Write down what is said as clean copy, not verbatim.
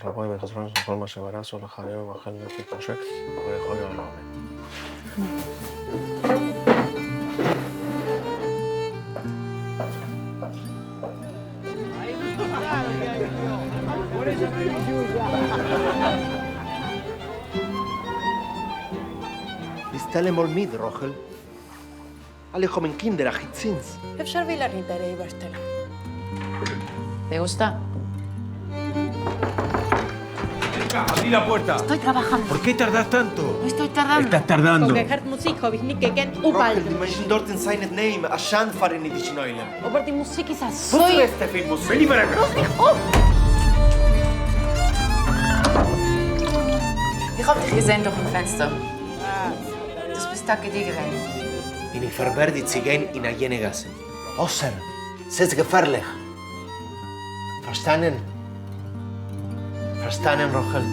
La puede transformar en forma de embarazo, los jadeos, bajar el efecto ayer, puede joder o no. Bistelle mal mit, Rochel. Alle kommen Kinder, achitzins. אפשר וילרנית הרי ברטלה. ¿Te gusta? ¡Abrí la puerta! Estoy trabajando. ¿Por qué tardás tanto? No estoy tardando. Estás tardando. Porque hört Musik habe ich nicht gegen Rochel, Ubald. die Menschen dort in seinen Namen, Aschan fahren in die Schneulen. Aber die Musik ist Was so... ist der Film? Vení para acá. Ich hab dich gesehen durch ein Fenster. Das bist Tag dir gewesen. In ich verwehr die Zigein in eine Gasse. Außer, es ist gefährlich. Verstanden? Verstanden, Rochel?